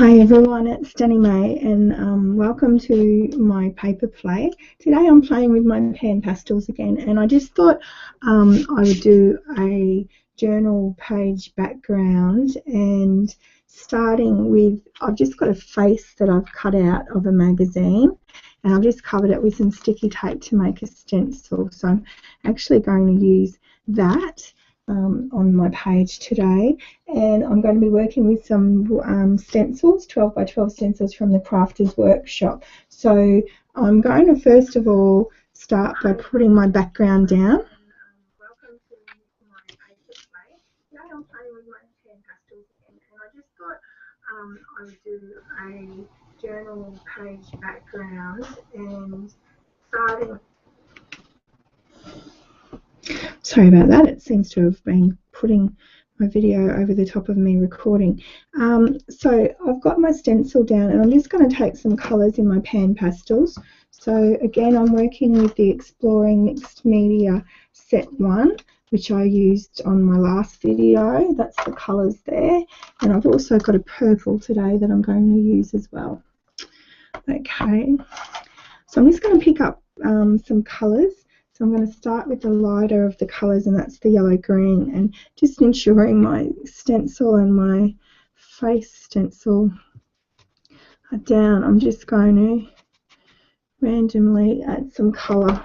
Hi everyone, it's Danny May and welcome to my paper play. Today I'm playing with my pan pastels again, and I just thought I would do a journal page background, and starting with, I've just got a face that I've cut out of a magazine and I've just covered it with some sticky tape to make a stencil. So I'm actually going to use that on my page today, and I'm going to be working with some stencils, 12 by 12 stencils from the Crafters Workshop. So I'm going to first of all start by putting my background down. Welcome to my paper play. Today I'm playing with my pan pastels again, and I just thought I would do a journal page background, and starting. Sorry about that, it seems to have been putting my video over the top of me recording. So I've got my stencil down, and I'm just going to take some colours in my pan pastels. So again, I'm working with the Exploring Mixed Media Set 1, which I used on my last video. That's the colours there. And I've also got a purple today that I'm going to use as well. Okay, so I'm just going to pick up some colours. So I'm going to start with the lighter of the colours, and that's the yellow-green, and just ensuring my stencil and my face stencil are down, I'm just going to randomly add some colour.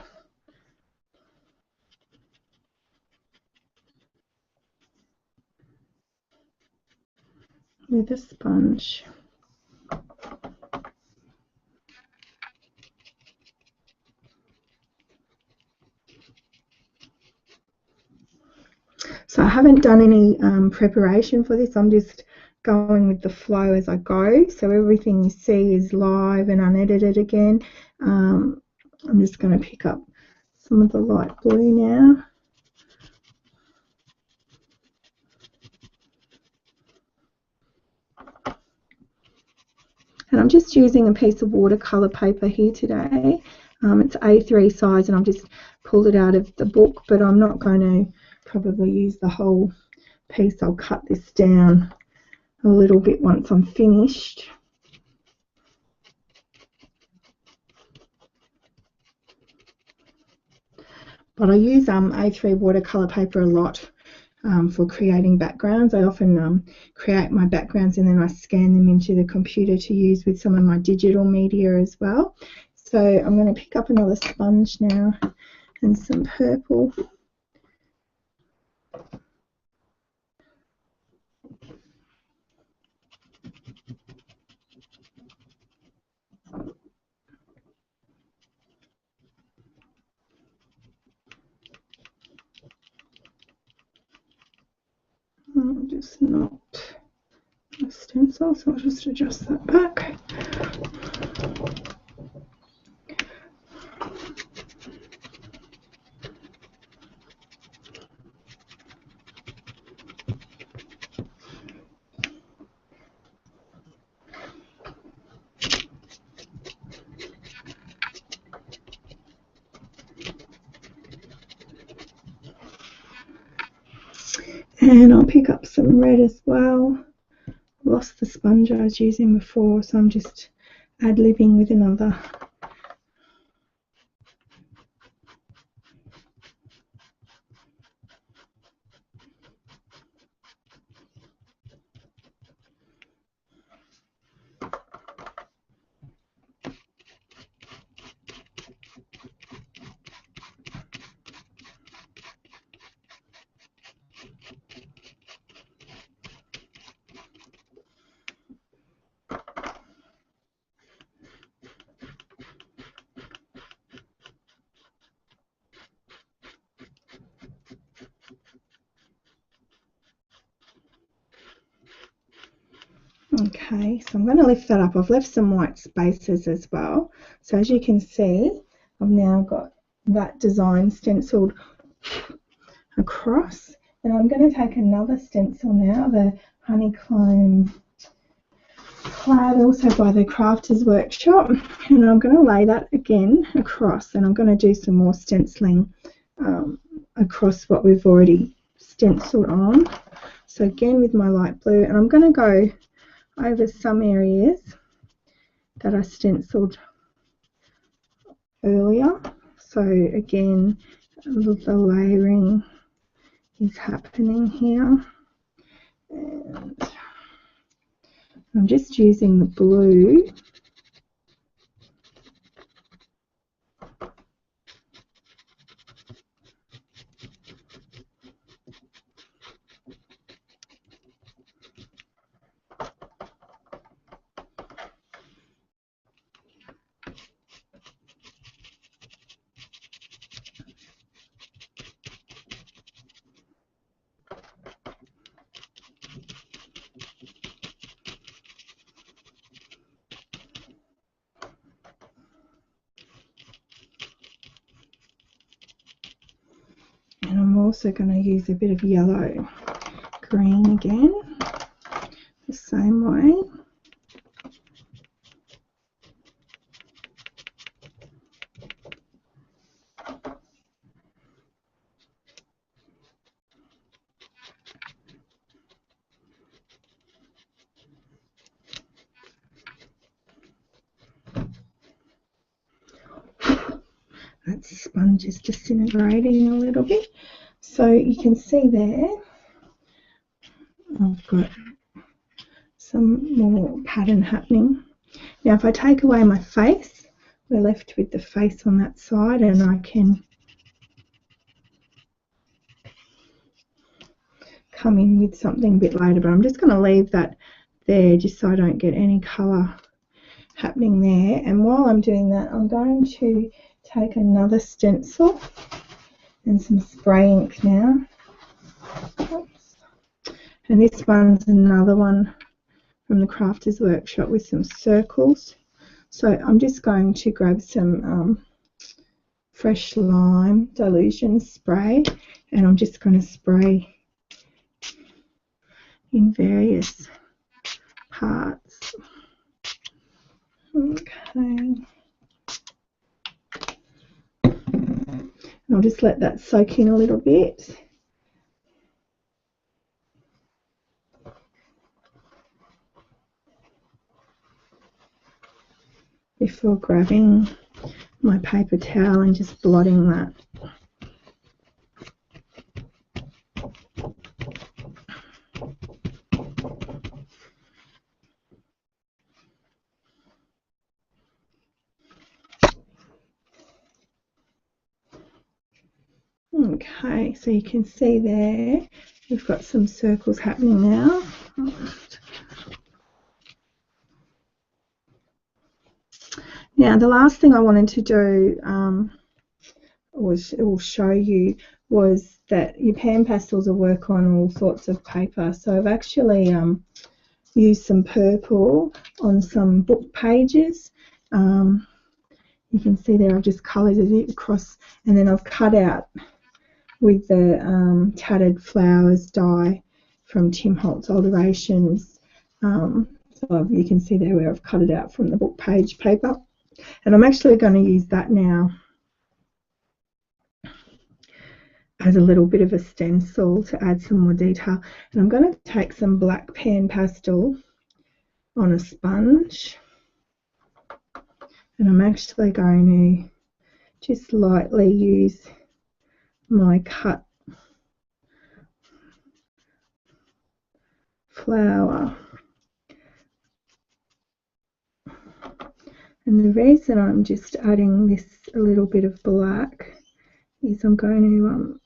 With a sponge. So I haven't done any preparation for this. I'm just going with the flow as I go. So everything you see is live and unedited again. I'm just going to pick up some of the light blue now. And I'm just using a piece of watercolour paper here today. It's A3 size, and I've just pulled it out of the book, but I'm not going to probably use the whole piece. I'll cut this down a little bit once I'm finished. But I use A3 watercolour paper a lot for creating backgrounds. I often create my backgrounds and then I scan them into the computer to use with some of my digital media as well. So I'm going to pick up another sponge now and some purple. Just not a stencil, so I'll just adjust that back. And I'll pick up some red as well. Lost the sponge I was using before, so I'm just ad-libbing with another. Okay, so I'm going to lift that up. I've left some white spaces as well. So as you can see, I've now got that design stenciled across. And I'm going to take another stencil now, the Honeycomb Plaid, also by the Crafters Workshop. And I'm going to lay that again across, and I'm going to do some more stenciling across what we've already stenciled on. So again with my light blue, and I'm going to go over some areas that I stenciled earlier. So again, the layering is happening here, and I'm just using the blue and I'm also going to use a bit of yellow green again, the same way. That sponge is disintegrating a little bit. So you can see there, I've got some more pattern happening. Now if I take away my face, we're left with the face on that side, and I can come in with something a bit later, but I'm just going to leave that there just so I don't get any colour happening there. And while I'm doing that, I'm going to take another stencil and some spray ink now. Oops. And this one's another one from the Crafters Workshop with some circles. So I'm just going to grab some fresh lime dilution spray, and I'm just going to spray in various parts. Okay. I'll just let that soak in a little bit. Before grabbing my paper towel and just blotting that. Okay, so you can see there we've got some circles happening now. Now the last thing I wanted to do will show you was that your pan pastels will work on all sorts of paper. So I've actually used some purple on some book pages. You can see there I've just coloured it across, and then I've cut out with the Tattered Flowers die from Tim Holtz Alterations. So you can see there where I've cut it out from the book page paper. And I'm actually going to use that now as a little bit of a stencil to add some more detail. And I'm going to take some black pan pastel on a sponge, and I'm actually going to just lightly use my cut flower. And the reason I'm just adding this a little bit of black is I'm going to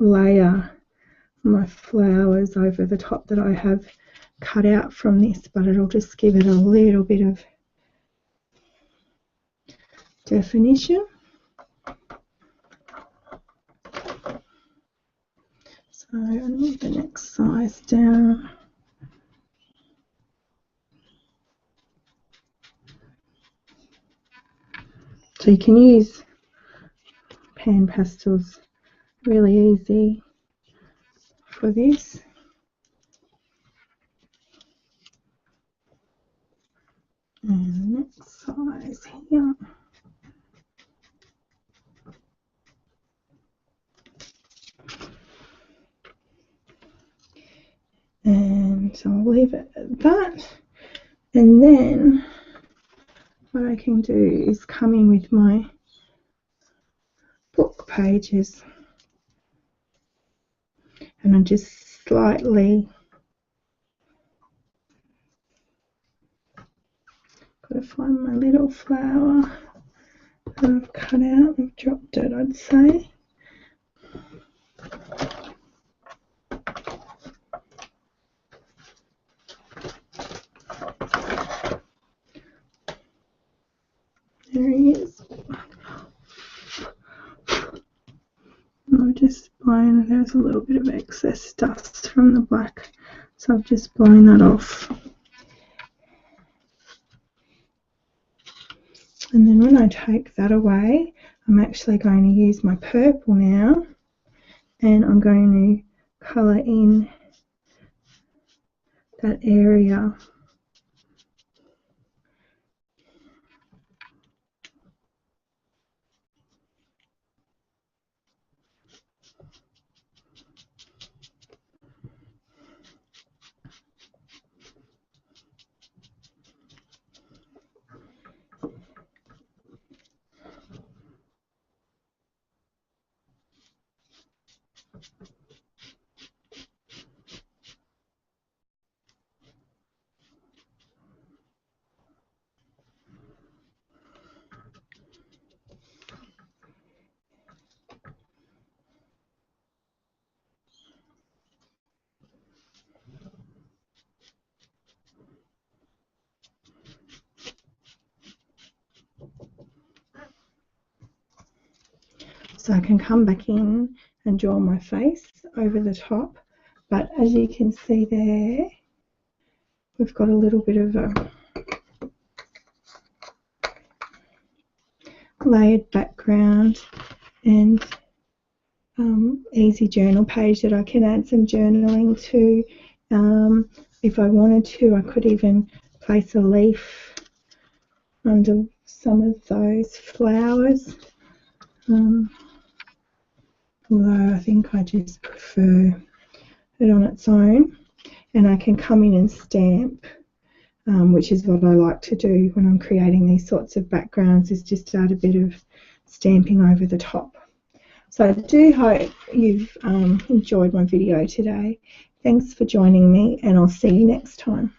layer my flowers over the top that I have cut out from this, but it'll just give it a little bit of definition. So I move the next size down. So you can use pan pastels really easy for this. And the next size here. And so I'll leave it at that. And then what I can do is come in with my book pages, and I just slightly got to find my little flower that I've cut out. I've dropped it, I'd say. There he is. I'm just blowing, there's a little bit of excess dust from the black, so I've just blown that off. And then when I take that away, I'm actually going to use my purple now, and I'm going to colour in that area. So I can come back in and draw my face over the top, but as you can see there, we've got a little bit of a layered background and easy journal page that I can add some journaling to. If I wanted to, I could even place a leaf under some of those flowers. Although I think I just prefer it on its own, and I can come in and stamp, which is what I like to do when I'm creating these sorts of backgrounds, is just add a bit of stamping over the top. So I do hope you've enjoyed my video today. Thanks for joining me, and I'll see you next time.